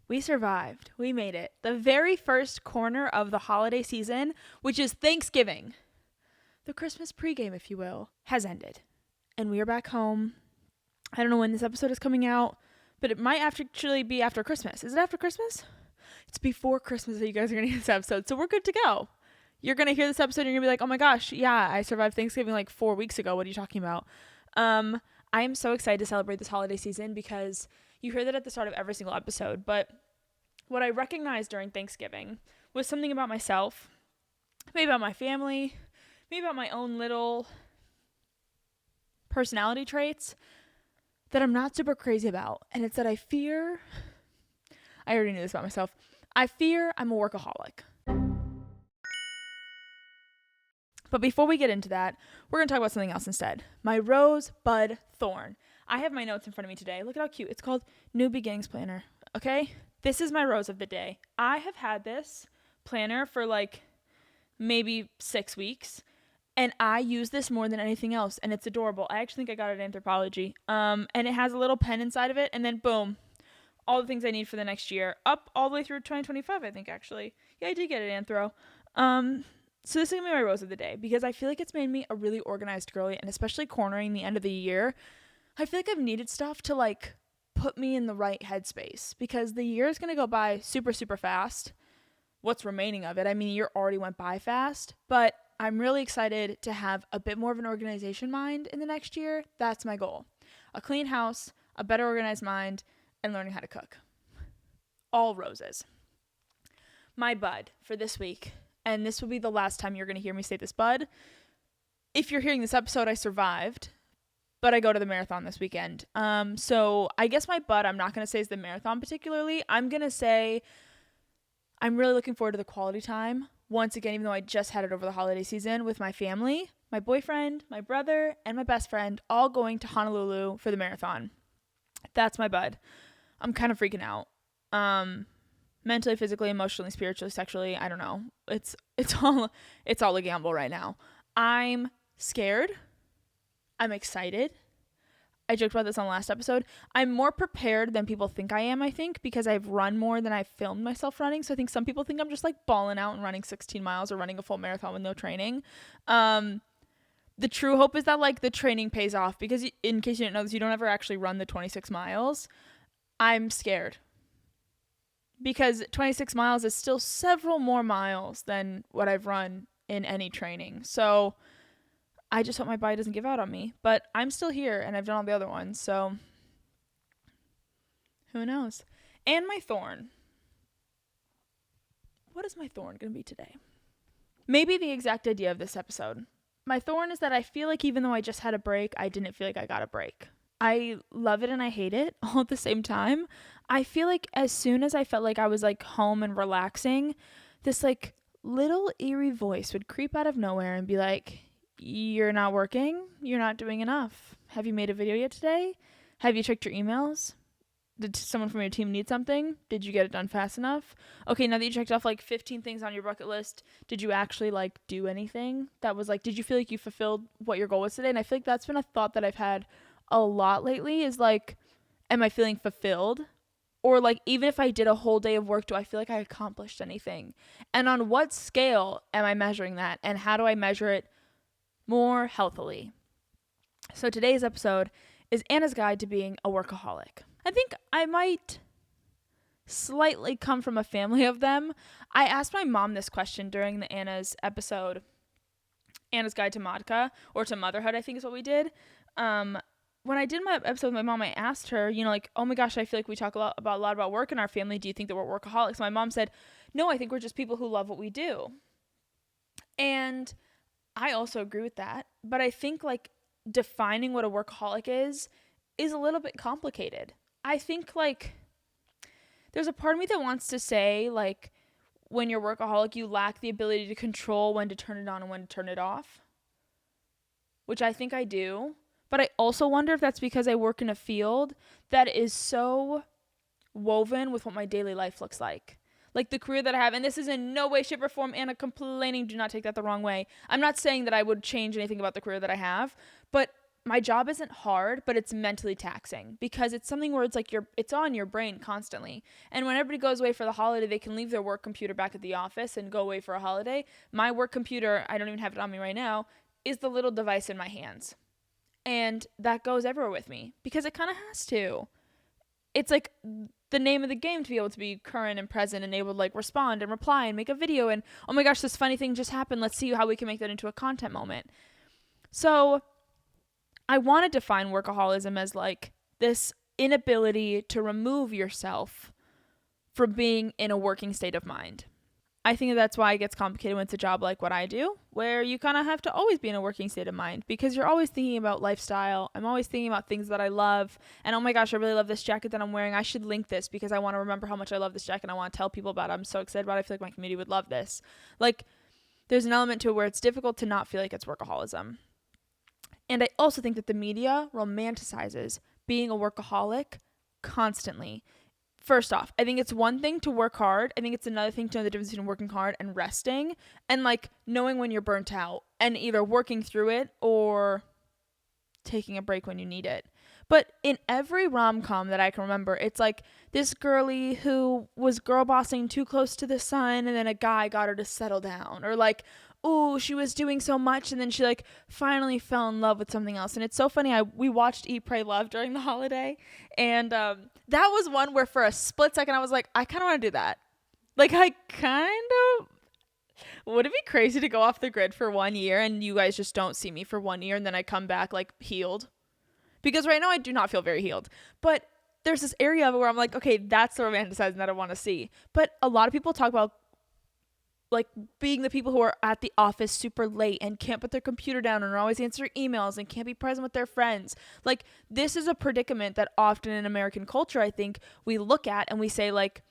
We survived. We made it. The very first corner of the holiday season, which is Thanksgiving, the Christmas pregame, if you will, has ended. And we are back home. I don't know when this episode is coming out, but it might actually be after Christmas. Is it after Christmas? It's before Christmas that you guys are going to hear this episode, so we're good to go. You're going to hear this episode and you're going to be like, oh my gosh, yeah, I survived Thanksgiving like 4 weeks ago. What are you talking about? I am so excited to celebrate this holiday season because you hear that at the start of every single episode, but what I recognized during Thanksgiving was something about myself, maybe about my family, maybe about my own little personality traits that I'm not super crazy about. And it's that I already knew this about myself. I fear I'm a workaholic. But before we get into that, we're going to talk about something else instead. My rosebud thorn. I have my notes in front of me today. Look at how cute. It's called New Beginnings Planner. Okay? This is my rose of the day. I have had this planner for like maybe 6 weeks. And I use this more than anything else. And it's adorable. I actually think I got it in Anthropology. And it has a little pen inside of it. And then boom. All the things I need for the next year. Up all the way through 2025, I think, actually. Yeah, I did get it at Anthro. So this is going to be my rose of the day because I feel like it's made me a really organized girly, and especially cornering the end of the year. I feel like I've needed stuff to like put me in the right headspace because the year is going to go by super, super fast. What's remaining of it? I mean, the year already went by fast, but I'm really excited to have a bit more of an organization mind in the next year. That's my goal. A clean house, a better organized mind, and learning how to cook. All roses. My bud for this week. And this will be the last time you're going to hear me say this, bud. If you're hearing this episode, I survived, but I go to the marathon this weekend. So I guess my bud, I'm not going to say is the marathon particularly. I'm going to say I'm really looking forward to the quality time. Once again, even though I just had it over the holiday season with my family, my boyfriend, my brother, and my best friend all going to Honolulu for the marathon. That's my bud. I'm kind of freaking out. Mentally, physically, emotionally, spiritually, sexually, I don't know. It's all a gamble right now. I'm scared. I'm excited. I joked about this on the last episode. I'm more prepared than people think I am, I think, because I've run more than I've filmed myself running. So I think some people think I'm just like balling out and running 16 miles or running a full marathon with no training. The true hope is that like the training pays off because in case you didn't know this, you don't ever actually run the 26 miles. I'm scared. Because 26 miles is still several more miles than what I've run in any training. So I just hope my body doesn't give out on me. But I'm still here and I've done all the other ones. So who knows? And my thorn. What is my thorn going to be today? Maybe the exact idea of this episode. My thorn is that I feel like even though I just had a break, I didn't feel like I got a break. I love it and I hate it all at the same time. I feel like as soon as I felt like I was like home and relaxing, this like little eerie voice would creep out of nowhere and be like, you're not working. You're not doing enough. Have you made a video yet today? Have you checked your emails? Did someone from your team need something? Did you get it done fast enough? Okay, now that you checked off like 15 things on your bucket list, did you actually like do anything that was like, did you feel like you fulfilled what your goal was today? And I feel like that's been a thought that I've had a lot lately is like, am I feeling fulfilled? Or like, even if I did a whole day of work, do I feel like I accomplished anything? And on what scale am I measuring that? And how do I measure it more healthily? So today's episode is Anna's Guide to Being a Workaholic. I think I might slightly come from a family of them. I asked my mom this question during the Anna's episode, Anna's Guide to Modka, or to Motherhood, I think is what we did. When I did my episode with my mom, I asked her, like, oh my gosh, I feel like we talk a lot about work in our family. Do you think that we're workaholics? My mom said, no, I think we're just people who love what we do. And I also agree with that. But I think like defining what a workaholic is a little bit complicated. I think like there's a part of me that wants to say like when you're a workaholic, you lack the ability to control when to turn it on and when to turn it off, which I think I do. But I also wonder if that's because I work in a field that is so woven with what my daily life looks like. Like the career that I have, and this is in no way, shape, or form Anna complaining, do not take that the wrong way. I'm not saying that I would change anything about the career that I have, but my job isn't hard, but it's mentally taxing because it's something where it's like it's on your brain constantly. And when everybody goes away for the holiday, they can leave their work computer back at the office and go away for a holiday. My work computer, I don't even have it on me right now, is the little device in my hands. And that goes everywhere with me because it kind of has to. It's like the name of the game to be able to be current and present and able to like respond and reply and make a video and, oh my gosh, this funny thing just happened. Let's see how we can make that into a content moment. So I want to define workaholism as like this inability to remove yourself from being in a working state of mind. I think that's why it gets complicated when it's a job like what I do, where you kind of have to always be in a working state of mind because you're always thinking about lifestyle. I'm always thinking about things that I love. And oh my gosh, I really love this jacket that I'm wearing. I should link this because I want to remember how much I love this jacket and I want to tell people about it. I'm so excited about it. I feel like my community would love this. Like, there's an element to it where it's difficult to not feel like it's workaholism. And I also think that the media romanticizes being a workaholic constantly. First off, I think it's one thing to work hard. I think it's another thing to know the difference between working hard and resting and like knowing when you're burnt out and either working through it or taking a break when you need it. But in every rom-com that I can remember, it's like this girly who was girl bossing too close to the sun and then a guy got her to settle down. Or like, oh, she was doing so much and then she like finally fell in love with something else. And it's so funny. We watched Eat, Pray, Love during the holiday. And that was one where for a split second I was like, I kind of want to do that. Like would it be crazy to go off the grid for 1 year and you guys just don't see me for 1 year and then I come back like healed? Because right now I do not feel very healed. But there's this area of it where I'm like, okay, that's the romanticizing that I want to see. But a lot of people talk about like being the people who are at the office super late and can't put their computer down and are always answering emails and can't be present with their friends. Like, this is a predicament that often in American culture, I think we look at and we say like,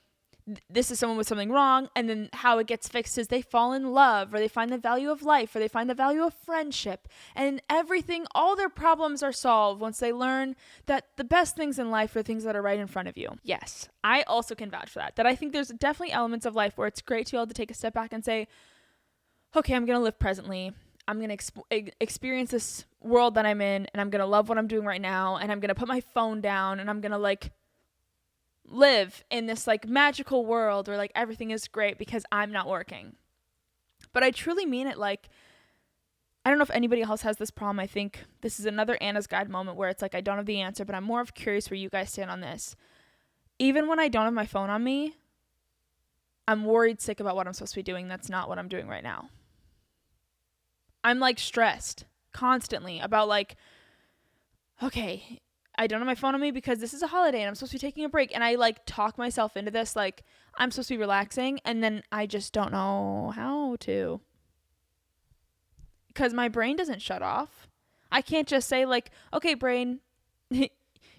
this is someone with something wrong, and then how it gets fixed is they fall in love or they find the value of life or they find the value of friendship, and everything, all their problems are solved once they learn that the best things in life are things that are right in front of you. Yes, I also can vouch for that I think there's definitely elements of life where it's great to be able to take a step back and say, okay, I'm going to live presently. I'm going to experience this world that I'm in, and I'm going to love what I'm doing right now, and I'm going to put my phone down, and I'm going to like live in this like magical world where like everything is great because I'm not working. But I truly mean it. Like, I don't know if anybody else has this problem. I think this is another Anna's Guide moment where it's like I don't have the answer, but I'm more of curious where you guys stand on this. Even when I don't have my phone on me, I'm worried sick about what I'm supposed to be doing. That's not what I'm doing right now. I'm like stressed constantly about like, okay, I don't have my phone on me because this is a holiday and I'm supposed to be taking a break. And I like talk myself into this, like I'm supposed to be relaxing. And then I just don't know how to. Because my brain doesn't shut off. I can't just say like, okay, brain,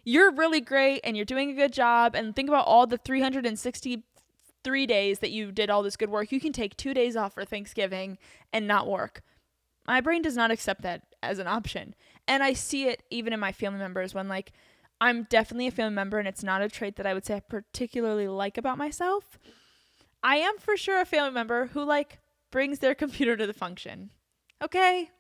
you're really great and you're doing a good job. And think about all the 363 days that you did all this good work. You can take 2 days off for Thanksgiving and not work. My brain does not accept that as an option. And I see it even in my family members when like I'm definitely a family member and it's not a trait that I would say I particularly like about myself. I am for sure a family member who like brings their computer to the function. Okay?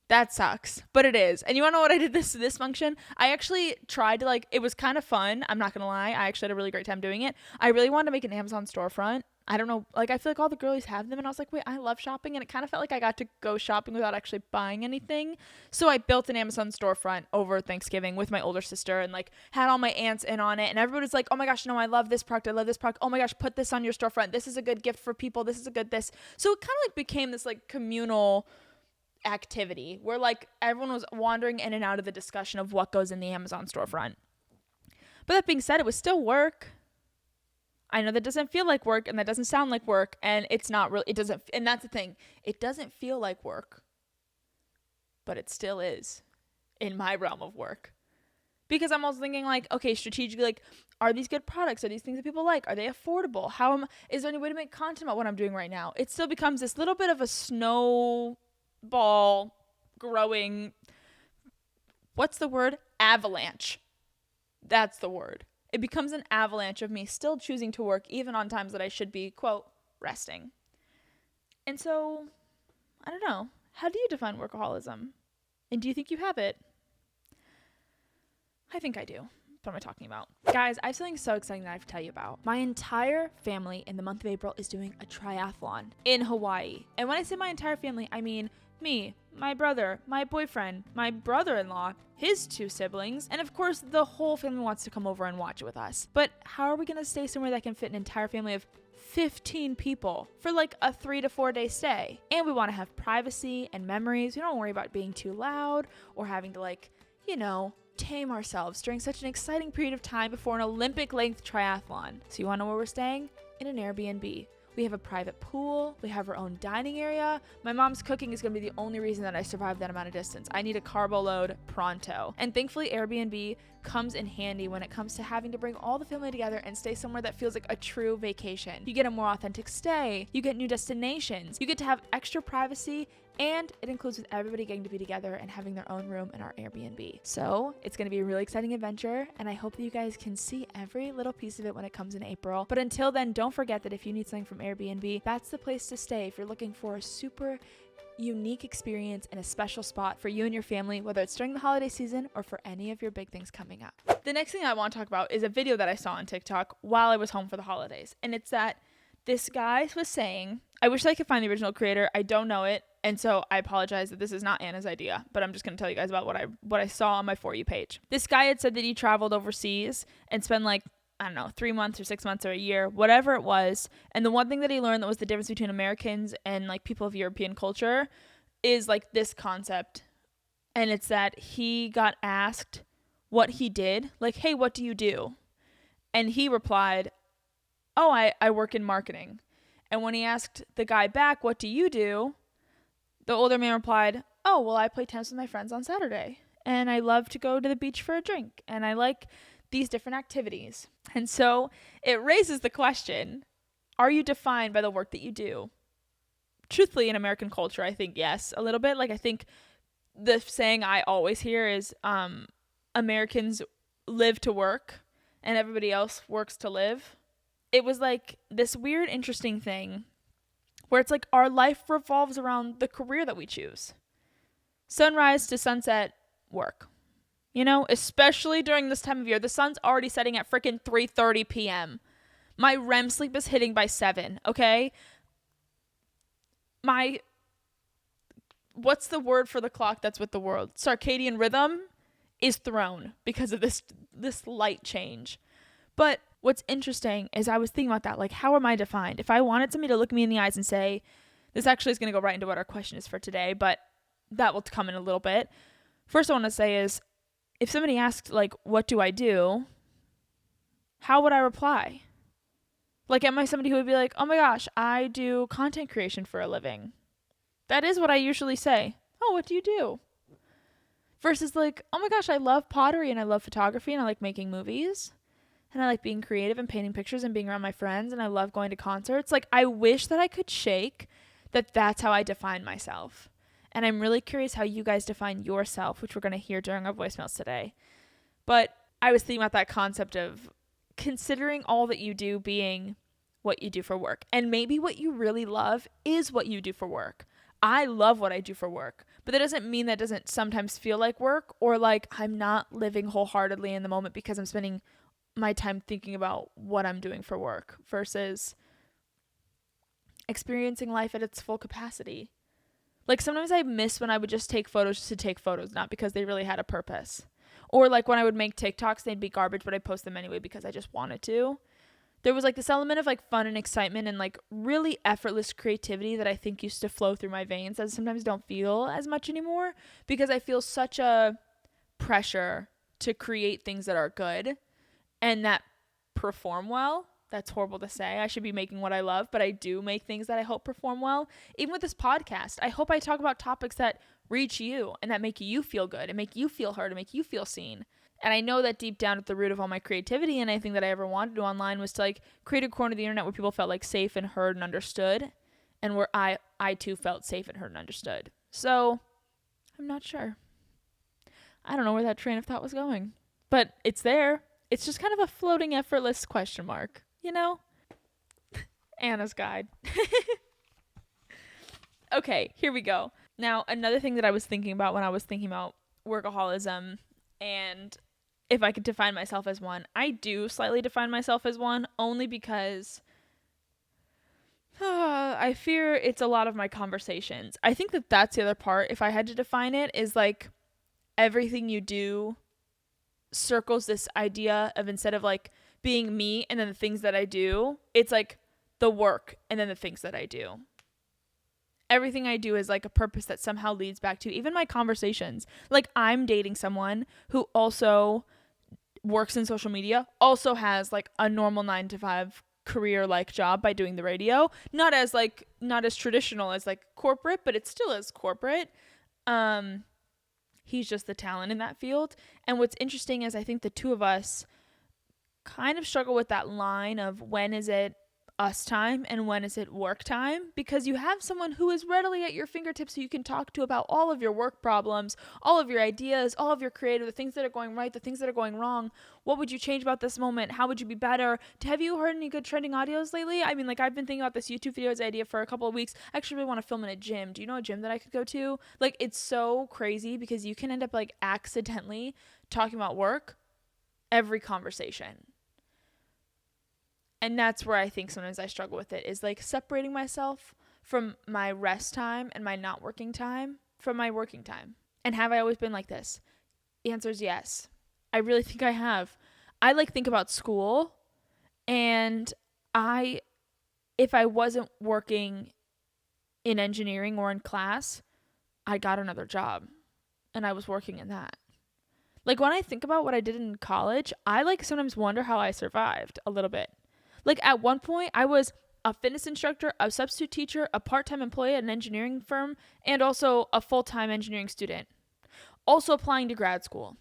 That sucks, but it is. And you want to know what I did this function? I actually tried to like, it was kind of fun. I'm not going to lie. I actually had a really great time doing it. I really wanted to make an Amazon storefront. I don't know, like I feel like all the girlies have them and I was like, wait, I love shopping, and it kind of felt like I got to go shopping without actually buying anything. So I built an Amazon storefront over Thanksgiving with my older sister and like had all my aunts in on it, and everybody was like, oh my gosh, no, I love this product. I love this product. Oh my gosh, put this on your storefront. This is a good gift for people. This is a good this. So it kind of like became this like communal activity where like everyone was wandering in and out of the discussion of what goes in the Amazon storefront. But that being said, it was still work. I know that doesn't feel like work and that doesn't sound like work, and it's not really, it doesn't, and that's the thing. It doesn't feel like work, but it still is in my realm of work. Because I'm also thinking like, okay, strategically, like, are these good products? Are these things that people like? Are they affordable? Is there any way to make content about what I'm doing right now? It still becomes this little bit of a snowball growing, what's the word? Avalanche. That's the word. It becomes an avalanche of me still choosing to work even on times that I should be, quote, resting. And so, I don't know. How do you define workaholism? And do you think you have it? I think I do. What am I talking about? Guys, I have something so exciting that I have to tell you about. My entire family in the month of April is doing a triathlon in Hawaii. And when I say my entire family, I mean me, my brother, my boyfriend, my brother-in-law, his 2 siblings, and of course the whole family wants to come over and watch it with us. But how are we going to stay somewhere that can fit an entire family of 15 people for like a 3 to 4 day stay? And we want to have privacy and memories. We don't worry about being too loud or having to tame ourselves during such an exciting period of time before an Olympic-length triathlon. So you want to know where we're staying? In an Airbnb. We have a private pool. We have our own dining area. My mom's cooking is going to be the only reason that I survived that amount of distance. I need a carbo load pronto. And thankfully, Airbnb comes in handy when it comes to having to bring all the family together and stay somewhere that feels like a true vacation. You get a more authentic stay. You get new destinations. You get to have extra privacy, and it includes with everybody getting to be together and having their own room in our Airbnb. So it's going to be a really exciting adventure, and I hope that you guys can see every little piece of it when it comes in April. But until then, don't forget that if you need something from Airbnb, that's the place to stay if you're looking for a super unique experience and a special spot for you and your family, whether it's during the holiday season or for any of your big things coming up. The next thing I want to talk about is a video that I saw on TikTok while I was home for the holidays. And it's that this guy was saying, I wish I could find the original creator. I don't know it. And so I apologize that this is not Anna's idea, but I'm just going to tell you guys about what I saw on my For You page. This guy had said that he traveled overseas and spent 3 months or 6 months or a year, whatever it was. And the one thing that he learned that was the difference between Americans and people of European culture is this concept. And it's that he got asked what he did, hey, what do you do? And he replied, oh, I work in marketing. And when he asked the guy back, what do you do? The older man replied, oh, well, I play tennis with my friends on Saturday. And I love to go to the beach for a drink. And I like these different activities. And so it raises the question, are you defined by the work that you do? Truthfully, in American culture, I think yes, a little bit. I think the saying I always hear is Americans live to work and everybody else works to live. It was this weird, interesting thing where it's our life revolves around the career that we choose. Sunrise to sunset, work. Especially during this time of year. The sun's already setting at freaking 3:30 p.m. My REM sleep is hitting by 7, okay? What's the word for the clock that's with the world? Circadian rhythm is thrown because of this light change. But what's interesting is I was thinking about that. How am I defined? If I wanted somebody to look me in the eyes and say, this actually is going to go right into what our question is for today, but that will come in a little bit. First I want to say is, if somebody asked, what do I do? How would I reply? Am I somebody who would be oh my gosh, I do content creation for a living? That is what I usually say. Oh, what do you do? Versus oh my gosh, I love pottery and I love photography and I like making movies. And I like being creative and painting pictures and being around my friends. And I love going to concerts. I wish that I could shake that that's how I define myself. And I'm really curious how you guys define yourself, which we're going to hear during our voicemails today. But I was thinking about that concept of considering all that you do being what you do for work. And maybe what you really love is what you do for work. I love what I do for work, but that doesn't mean that doesn't sometimes feel like work or I'm not living wholeheartedly in the moment because I'm spending my time thinking about what I'm doing for work versus experiencing life at its full capacity. Sometimes I miss when I would just take photos just to take photos, not because they really had a purpose. Or when I would make TikToks, they'd be garbage, but I'd post them anyway because I just wanted to. There was this element of fun and excitement and really effortless creativity that I think used to flow through my veins that I sometimes don't feel as much anymore because I feel such a pressure to create things that are good and that perform well. That's horrible to say. I should be making what I love, but I do make things that I hope perform well. Even with this podcast, I hope I talk about topics that reach you and that make you feel good and make you feel heard and make you feel seen. And I know that deep down at the root of all my creativity and anything that I ever wanted to do online was to create a corner of the internet where people felt safe and heard and understood, and where I too felt safe and heard and understood. So I'm not sure. I don't know where that train of thought was going, but it's there. It's just kind of a floating, effortless question mark, Anna's guide. Okay, here we go. Now, another thing that I was thinking about when I was thinking about workaholism, and if I could define myself as one, I do slightly define myself as one, only because I fear it's a lot of my conversations. I think that that's the other part. If I had to define it, is like everything you do circles this idea of, instead of like being me and then the things that I do, it's like the work and then the things that I do. Everything I do is like a purpose that somehow leads back to even my conversations. Like, I'm dating someone who also works in social media, also has like a normal 9 to 5 career like job by doing the radio. Not as traditional as like corporate, but it still is corporate. He's just the talent in that field. And what's interesting is I think the two of us kind of struggle with that line of when is it us time and when is it work time, because you have someone who is readily at your fingertips who you can talk to about all of your work problems, all of your ideas, all of your creative, the things that are going right, the things that are going wrong. What would you change about this moment? How would you be better? Have you heard any good trending audios lately? I mean, like, I've been thinking about this YouTube videos idea for a couple of weeks. I actually really want to film in a gym. Do you know a gym that I could go to? Like, it's so crazy because you can end up like accidentally talking about work every conversation. And that's where I think sometimes I struggle with it, is like separating myself from my rest time and my not working time from my working time. And have I always been like this? The answer is yes. I really think I have. I like think about school, and if I wasn't working in engineering or in class, I got another job and I was working in that. Like, when I think about what I did in college, I like sometimes wonder how I survived a little bit. Like, at one point, I was a fitness instructor, a substitute teacher, a part-time employee at an engineering firm, and also a full-time engineering student. Also applying to grad school.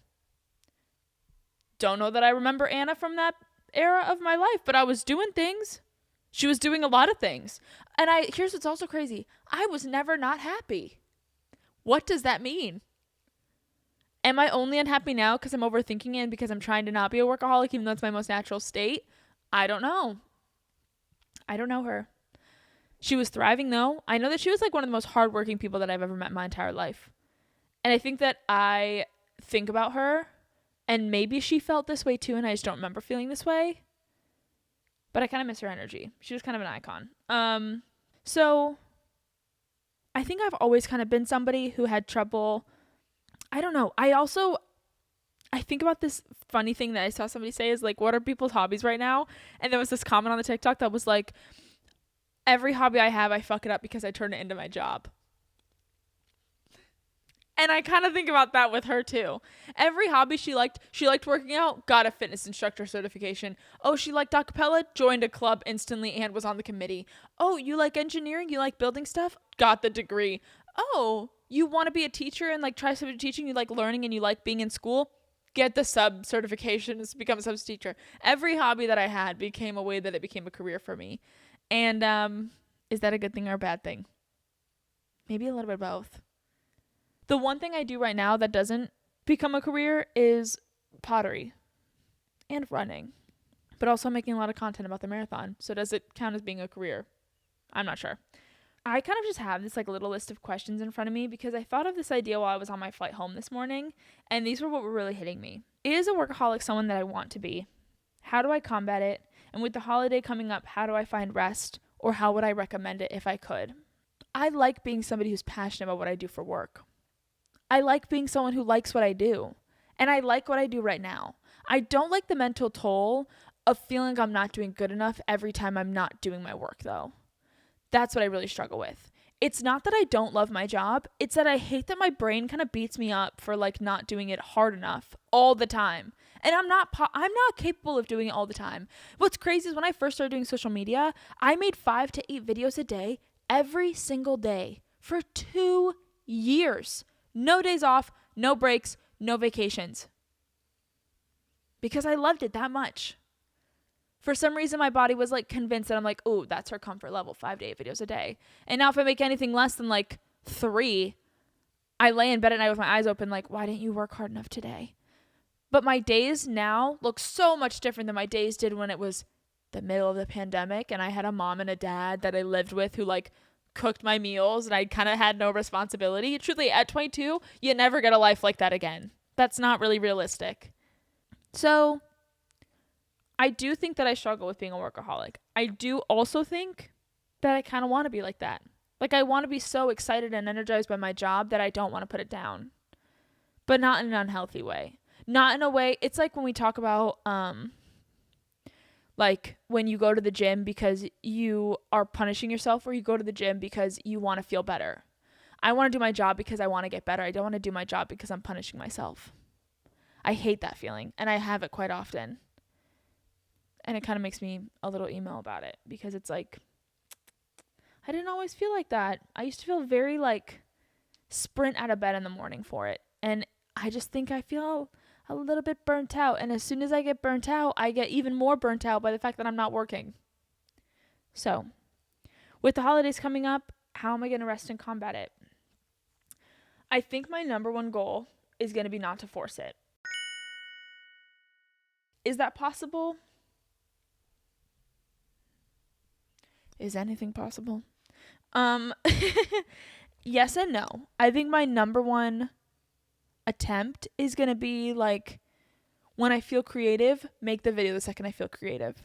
Don't know that I remember Anna from that era of my life, but I was doing things. She was doing a lot of things. And here's what's also crazy. I was never not happy. What does that mean? Am I only unhappy now because I'm overthinking it and because I'm trying to not be a workaholic, even though it's my most natural state? I don't know. I don't know her. She was thriving, though. I know that she was like one of the most hardworking people that I've ever met in my entire life. And I think that I think about her, and maybe she felt this way too, and I just don't remember feeling this way. But I kind of miss her energy. She was kind of an icon. So I think I've always kind of been somebody who had trouble. I don't know. I think about this funny thing that I saw somebody say is like, what are people's hobbies right now? And there was this comment on the TikTok that was like, every hobby I have, I fuck it up because I turn it into my job. And I kind of think about that with her too. Every hobby she liked working out, got a fitness instructor certification. Oh, she liked acapella, joined a club instantly and was on the committee. Oh, you like engineering? You like building stuff? Got the degree. Oh, you want to be a teacher and like try substitute teaching? You like learning and you like being in school? Get the sub certification to become a substitute teacher. Every hobby that I had became a way that it became a career for me. And is that a good thing or a bad thing? Maybe a little bit of both. The one thing I do right now that doesn't become a career is pottery and running, but also making a lot of content about the marathon. So does it count as being a career? I'm not sure. I kind of just have this like little list of questions in front of me because I thought of this idea while I was on my flight home this morning, and these were what were really hitting me. Is a workaholic someone that I want to be? How do I combat it? And with the holiday coming up, how do I find rest? Or how would I recommend it if I could? I like being somebody who's passionate about what I do for work. I like being someone who likes what I do. And I like what I do right now. I don't like the mental toll of feeling I'm not doing good enough every time I'm not doing my work, though. That's what I really struggle with. It's not that I don't love my job. It's that I hate that my brain kind of beats me up for like not doing it hard enough all the time. And I'm not capable of doing it all the time. What's crazy is when I first started doing social media, I made 5 to 8 videos a day every single day for 2 years. No days off, no breaks, no vacations. Because I loved it that much. For some reason, my body was like convinced that I'm like, oh, that's her comfort level, 5 to 8 videos a day. And now if I make anything less than like 3, I lay in bed at night with my eyes open like, why didn't you work hard enough today? But my days now look so much different than my days did when it was the middle of the pandemic and I had a mom and a dad that I lived with who like cooked my meals and I kind of had no responsibility. Truthfully, at 22, you never get a life like that again. That's not really realistic. So I do think that I struggle with being a workaholic. I do also think that I kind of want to be like that. Like, I want to be so excited and energized by my job that I don't want to put it down, but not in an unhealthy way. Not in a way, it's like when we talk about, like when you go to the gym because you are punishing yourself, or you go to the gym because you want to feel better. I want to do my job because I want to get better. I don't want to do my job because I'm punishing myself. I hate that feeling, and I have it quite often. And it kind of makes me a little emo about it, because it's like, I didn't always feel like that. I used to feel very like sprint out of bed in the morning for it. And I just think I feel a little bit burnt out. And as soon as I get burnt out, I get even more burnt out by the fact that I'm not working. So with the holidays coming up, how am I going to rest and combat it? I think my number one goal is going to be not to force it. Is that possible? Is anything possible? Yes and no. I think my number one attempt is going to be like, when I feel creative, make the video the second I feel creative.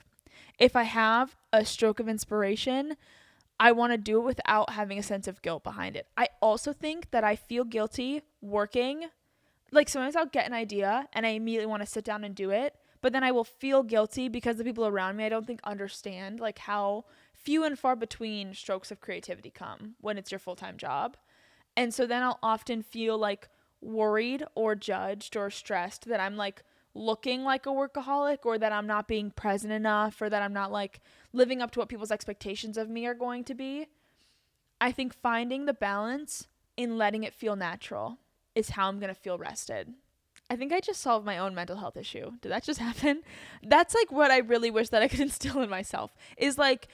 If I have a stroke of inspiration, I want to do it without having a sense of guilt behind it. I also think that I feel guilty working. Like, sometimes I'll get an idea and I immediately want to sit down and do it, but then I will feel guilty because the people around me I don't think understand like how few and far between strokes of creativity come when it's your full-time job. And so then I'll often feel like worried or judged or stressed that I'm like looking like a workaholic, or that I'm not being present enough, or that I'm not like living up to what people's expectations of me are going to be. I think finding the balance in letting it feel natural is how I'm going to feel rested. I think I just solved my own mental health issue. Did that just happen? That's like what I really wish that I could instill in myself, is like,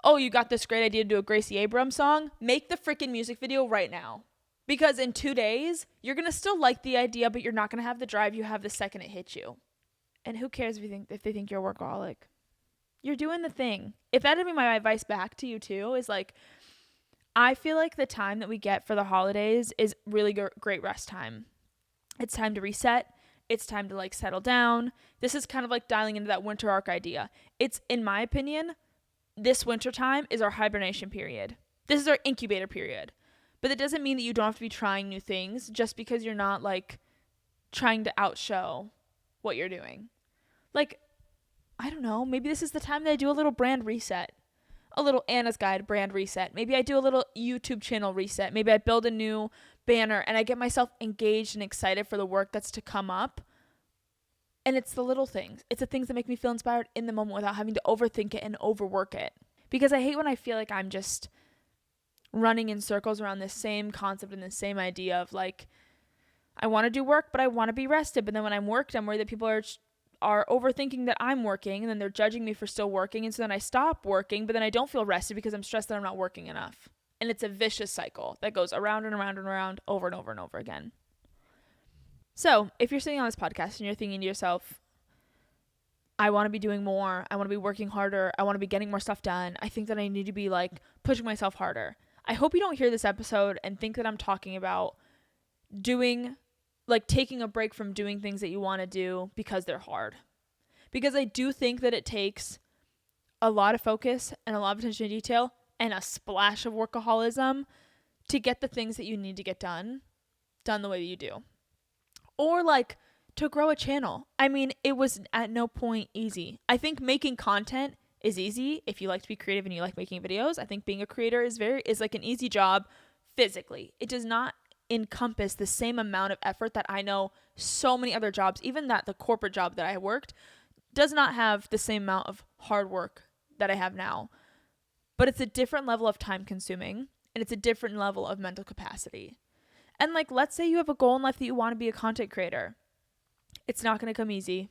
oh, you got this great idea to do a Gracie Abrams song? Make the freaking music video right now. Because in 2 days, you're going to still like the idea, but you're not going to have the drive you have the second it hits you. And who cares if they think you're a workaholic? You're doing the thing. If that'd be my advice back to you too, is like, I feel like the time that we get for the holidays is really great rest time. It's time to reset. It's time to like settle down. This is kind of like dialing into that winter arc idea. It's, in my opinion, this winter time is our hibernation period. This is our incubator period. But it doesn't mean that you don't have to be trying new things just because you're not like trying to outshow what you're doing. Like, I don't know, maybe this is the time that I do a little brand reset, a little Anna's Guide brand reset. Maybe I do a little YouTube channel reset. Maybe I build a new banner and I get myself engaged and excited for the work that's to come up. And it's the little things. It's the things that make me feel inspired in the moment without having to overthink it and overwork it. Because I hate when I feel like I'm just running in circles around this same concept and the same idea of like, I want to do work, but I want to be rested. But then when I'm worked, I'm worried that people are overthinking that I'm working, and then they're judging me for still working. And so then I stop working, but then I don't feel rested because I'm stressed that I'm not working enough. And it's a vicious cycle that goes around and around and around over and over and over again. So if you're sitting on this podcast and you're thinking to yourself, I want to be doing more, I want to be working harder, I want to be getting more stuff done, I think that I need to be like pushing myself harder. I hope you don't hear this episode and think that I'm talking about doing, like taking a break from doing things that you want to do because they're hard. Because I do think that it takes a lot of focus and a lot of attention to detail and a splash of workaholism to get the things that you need to get done the way that you do. Or like to grow a channel. I mean, it was at no point easy. I think making content is easy if you like to be creative and you like making videos. I think being a creator is like an easy job physically. It does not encompass the same amount of effort that I know so many other jobs, even that the corporate job that I worked does not have the same amount of hard work that I have now. But it's a different level of time consuming, and it's a different level of mental capacity. And like, let's say you have a goal in life that you want to be a content creator. It's not going to come easy.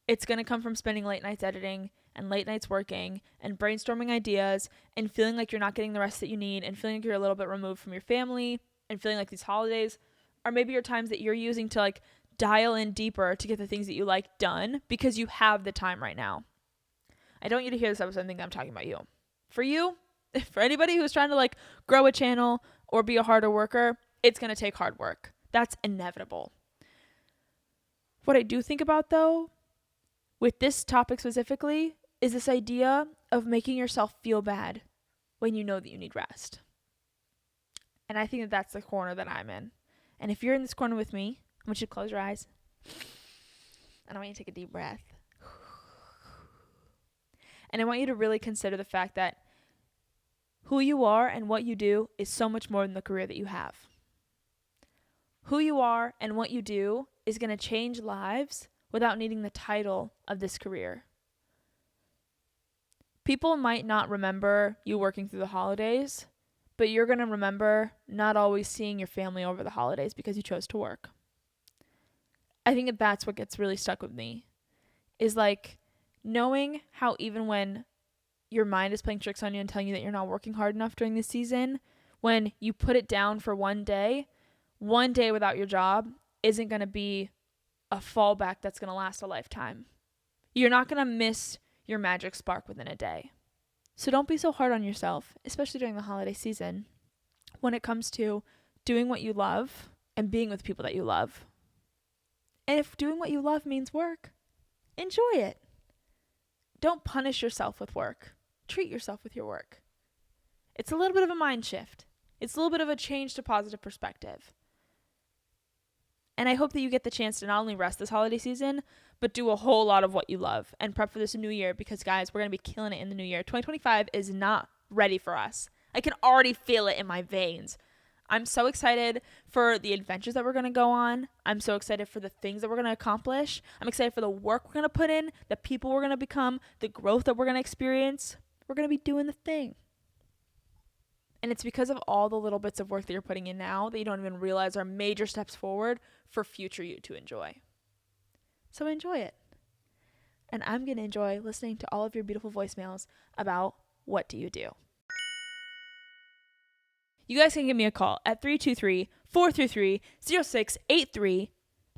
It's going to come from spending late nights editing and late nights working and brainstorming ideas and feeling like you're not getting the rest that you need and feeling like you're a little bit removed from your family and feeling like these holidays are maybe your times that you're using to like dial in deeper to get the things that you like done because you have the time right now. I don't want you to hear this episode and think I'm talking about you. For you, For anybody who's trying to like grow a channel or be a harder worker, it's going to take hard work. That's inevitable. What I do think about though, with this topic specifically, is this idea of making yourself feel bad when you know that you need rest. And I think that that's the corner that I'm in. And if you're in this corner with me, I want you to close your eyes. And I want you to take a deep breath. And I want you to really consider the fact that who you are and what you do is so much more than the career that you have. Who you are and what you do is going to change lives without needing the title of this career. People might not remember you working through the holidays, but you're going to remember not always seeing your family over the holidays because you chose to work. I think that's what gets really stuck with me, is like knowing how even when your mind is playing tricks on you and telling you that you're not working hard enough during this season, when you put it down for one day without your job isn't going to be a fallback that's going to last a lifetime. You're not going to miss your magic spark within a day. So don't be so hard on yourself, especially during the holiday season, when it comes to doing what you love and being with people that you love. And if doing what you love means work, enjoy it. Don't punish yourself with work. Treat yourself with your work. It's a little bit of a mind shift. It's a little bit of a change to positive perspective. And I hope that you get the chance to not only rest this holiday season, but do a whole lot of what you love and prep for this new year, because guys, we're going to be killing it in the new year. 2025 is not ready for us. I can already feel it in my veins. I'm so excited for the adventures that we're going to go on. I'm so excited for the things that we're going to accomplish. I'm excited for the work we're going to put in, the people we're going to become, the growth that we're going to experience. We're going to be doing the thing. And it's because of all the little bits of work that you're putting in now that you don't even realize are major steps forward for future you to enjoy. So enjoy it. And I'm going to enjoy listening to all of your beautiful voicemails about what do you do. You guys can give me a call at 323-433-0683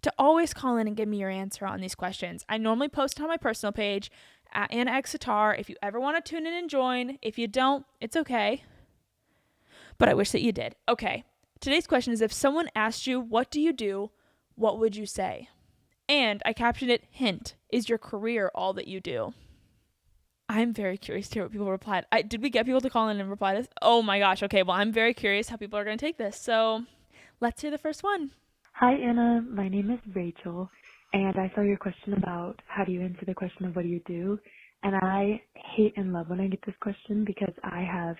to always call in and give me your answer on these questions. I normally post it on my personal page at Anna X Sitar if you ever want to tune in and join. If you don't, it's okay. But I wish that you did. Okay, today's question is, if someone asked you, what do you do, what would you say? And I captioned it, hint, is your career all that you do? I'm very curious to hear what people replied. Did we get people to call in and reply to this? Oh my gosh, okay, well, I'm very curious how people are going to take this. So let's hear the first one. Hi, Anna. My name is Rachel, and I saw your question about how do you answer the question of what do you do? And I hate and love when I get this question because I have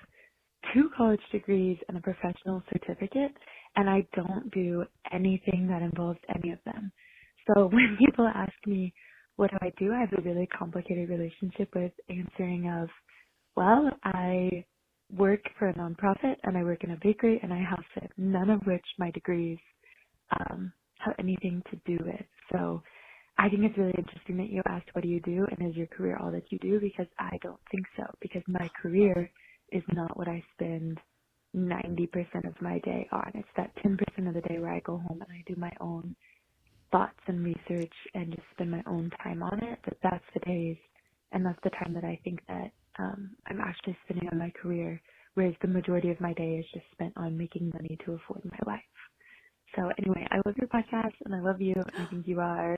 2 college degrees and a professional certificate, and I don't do anything that involves any of them. So when people ask me, what do? I have a really complicated relationship with answering of, well, I work for a nonprofit, and I work in a bakery, and I house sit, none of which my degrees have anything to do with. So I think it's really interesting that you asked, what do you do, and is your career all that you do? Because I don't think so, because my career is not what I spend 90% of my day on. It's that 10% of the day where I go home and I do my own thoughts and research and just spend my own time on it. But that's the days, and that's the time that I think that I'm actually spending on my career, whereas the majority of my day is just spent on making money to afford my life. So anyway, I love your podcast and I love you. I think you are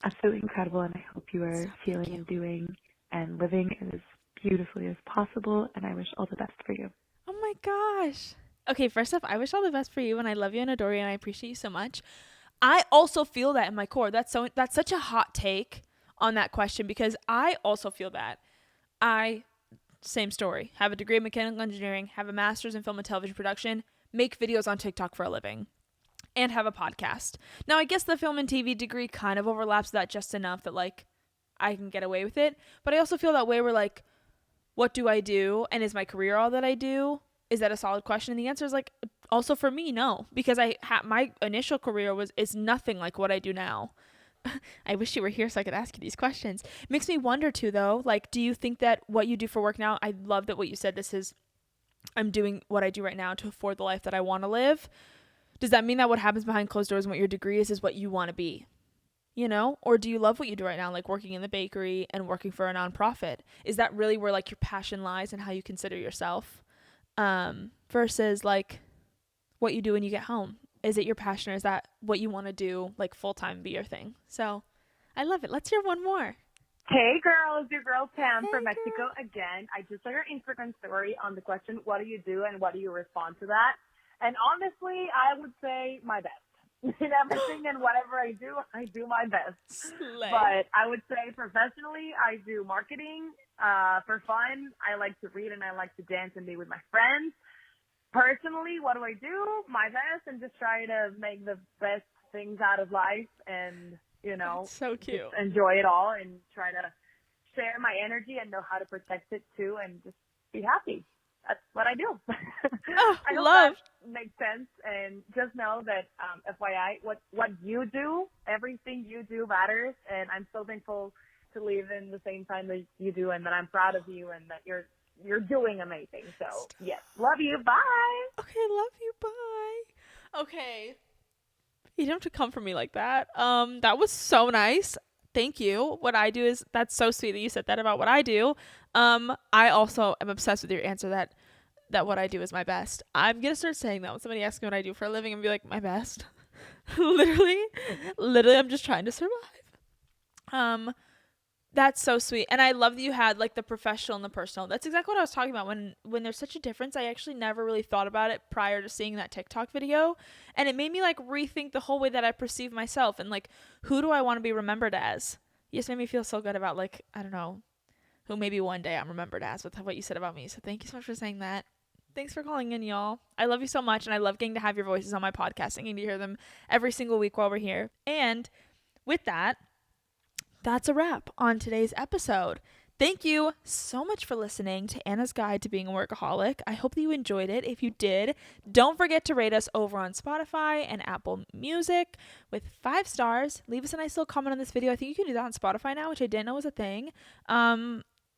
absolutely incredible, and I hope you are feeling and doing and living as beautifully as possible, and I wish all the best for you. Oh my gosh. Okay, first off, I wish all the best for you, and I love you and adore you, and I appreciate you so much. I also feel that in my core. That's such a hot take on that question, because I also feel that. Same story, have a degree in mechanical engineering, have a master's in film and television production, make videos on TikTok for a living, and have a podcast. Now, I guess the film and TV degree kind of overlaps that just enough that, like, I can get away with it. But I also feel that way where, like, what do I do? And is my career all that I do? Is that a solid question? And the answer is, like, also for me, no. Because my initial career is nothing like what I do now. I wish you were here so I could ask you these questions. It makes me wonder, too, though. Like, do you think that what you do for work now, I love that what you said, I'm doing what I do right now to afford the life that I want to live. Does that mean that what happens behind closed doors and what your degree is what you want to be? You know? Or do you love what you do right now, like working in the bakery and working for a nonprofit? Is that really where, like, your passion lies and how you consider yourself? versus like what you do when you get home. Is it your passion, or is that what you want to do like full time, be your thing? So I love it. Let's hear one more. Hey girls, your girl Pam Hey, from Mexico again. I just saw your Instagram story on the question, what do you do and what do you respond to that? And honestly, I would say my best. In everything and whatever I do my best. Slay. But I would say professionally, I do marketing. For fun, I like to read and I like to dance and be with my friends. Personally, what do I do? My best, and just try to make the best things out of life and, you know, That's so cute. just enjoy it all and try to share my energy and know how to protect it too and just be happy. That's what I do. Oh, I hope love. that makes sense. And just know that, FYI, what you do, everything you do matters. And I'm so thankful to live in the same time that you do, and that I'm proud of you, and that you're doing amazing. So yes, love you. Bye. Okay, love you. Bye. Okay. You don't have to come for me like that. That was so nice. Thank you. What I do is, that's so sweet that you said that about what I do. I also am obsessed with your answer that what I do is my best. I'm gonna start saying that when somebody asks me what I do for a living and be like, my best. literally, I'm just trying to survive. That's so sweet. And I love that you had like the professional and the personal. That's exactly what I was talking about. When there's such a difference, I actually never really thought about it prior to seeing that TikTok video. And it made me like rethink the whole way that I perceive myself, and like, who do I want to be remembered as? You just made me feel so good about, like, I don't know, who maybe one day I'm remembered as with what you said about me. So thank you so much for saying that. Thanks for calling in, y'all. I love you so much, and I love getting to have your voices on my podcast and getting to hear them every single week while we're here. And with that, that's a wrap on today's episode. Thank you so much for listening to Anna's Guide to Being a Workaholic. I hope that you enjoyed it. If you did, don't forget to rate us over on Spotify and Apple Music with 5 stars. Leave us a nice little comment on this video. I think you can do that on Spotify now, which I didn't know was a thing.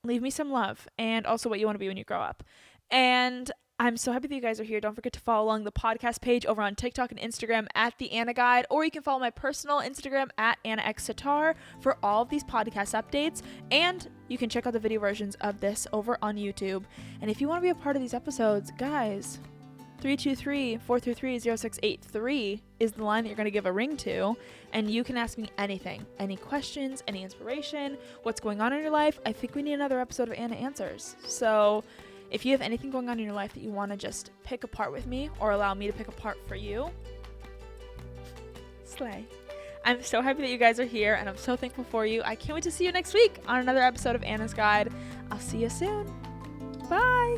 Leave me some love, and also what you want to be when you grow up. And I'm so happy that you guys are here. Don't forget to follow along the podcast page over on TikTok and Instagram at The Anna Guide, or you can follow my personal Instagram at AnnaXSitar for all of these podcast updates. And you can check out the video versions of this over on YouTube. And if you want to be a part of these episodes, guys, 323-433-0683 is the line that you're going to give a ring to, and you can ask me anything, any questions, any inspiration, what's going on in your life. I think we need another episode of Anna Answers. So if you have anything going on in your life that you want to just pick apart with me, or allow me to pick apart for you, slay. I'm so happy that you guys are here, and I'm so thankful for you. I can't wait to see you next week on another episode of Anna's Guide. I'll see you soon. Bye.